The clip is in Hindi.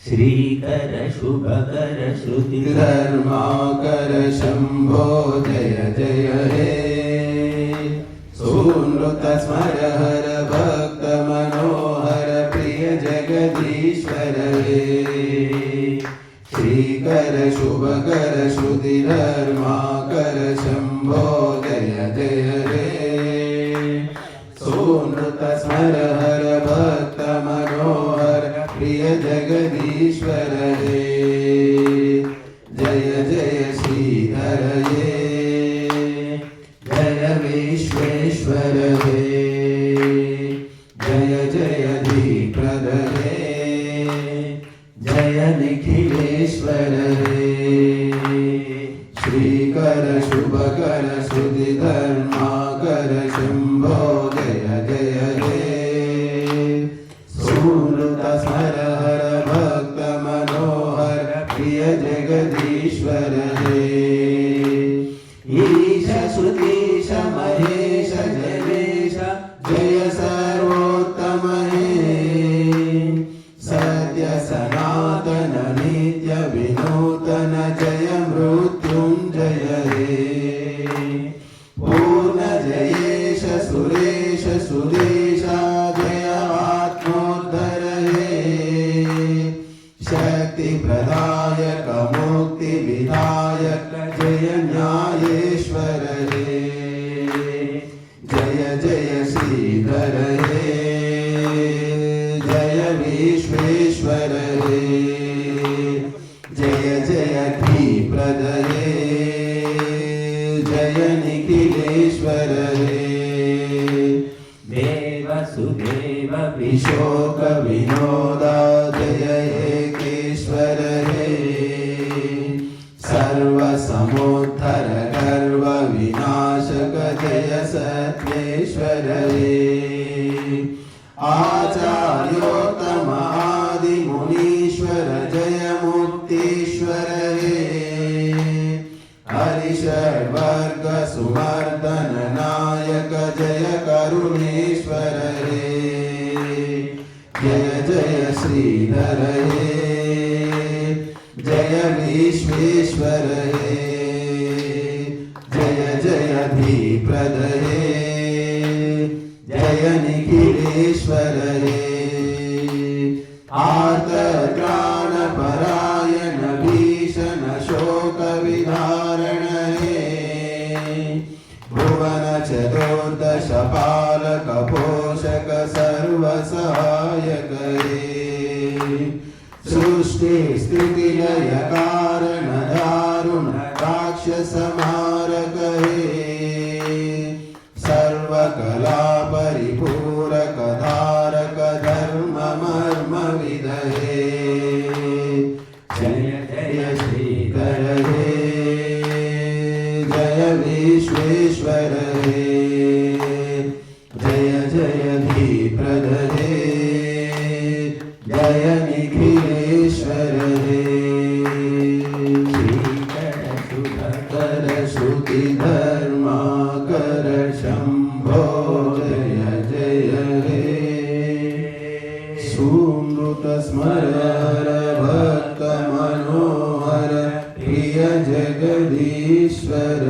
श्रीकर शुभकर श्रुति धर्माकर शंभो जय जय हे सुनृत स्मर हर भक्त मनोहर प्रिय जगदीश्वर हे श्रीकर शुभकर श्रुति धर्माकर शंभो जय जय हे सुनृत स्मर हर भक्त मनोहर प्रिय जगदीश्वर हे जय जय श्रीधर हे जय विश्वेश्वर हे जय जय धीप्रद हे जय निखिलेश्वर हे श्रीकर शुभकर श्रुति धर्माकर शंभो जय जय हे सुनृत स्मर हर भक्त मनोहर प्रिय जगदीश्वर हे ईश श्रुतीश महेश जनेश जय सर्वोत्तम हे सत्य सनातन नित्य विनूतन जय मृत्युंजय हे पूर्ण जयेश सुरेश सुदेशा जय आत्मोद्धर हे शक्ति प्रदायक मुक्ति विधायक जय न्यायेश्वर हे जय जय श्रीधर हे जय विश्वेश्वर हे जय जय धीप्रद हे जय निखिलेश्वर हे देव सुदेव विशोक विनोदा जय एकेश्वर हे सर्व समुद्धर गर्व विनाशक जय सत्యేశ్వర हे आचार्योत्तम आदि मुनीश्वर जय मुक्तीश्वर हे हरिषड्वर्ग सुमर्दन नायक जय करुणेश्वर हे जय जय श्रीधर हे जय विश्वेश्वर हे जय जय धीप्रद हे जय निखिलेश्वर हे आर्त त्राण परायण भीषण शोक विदारण हे भुवन चतुर्दश पालक पोषक सर्व सहायक हे सृष्टि स्थिति लय कारण दारुण राक्षस मारक हे सर्व कला परिपूरक धारक धर्म मर्म विद हे जय जय श्रीधर हे जय विश्वेश्वर हे जय जय धीप्रद हे जय निखिलेश्वर हे श्रीकर शुभकर श्रुति धर्माकर शंभो जय जय हे सुनृत स्मर हर भक्त मनोहर प्रिय जगदीश्वर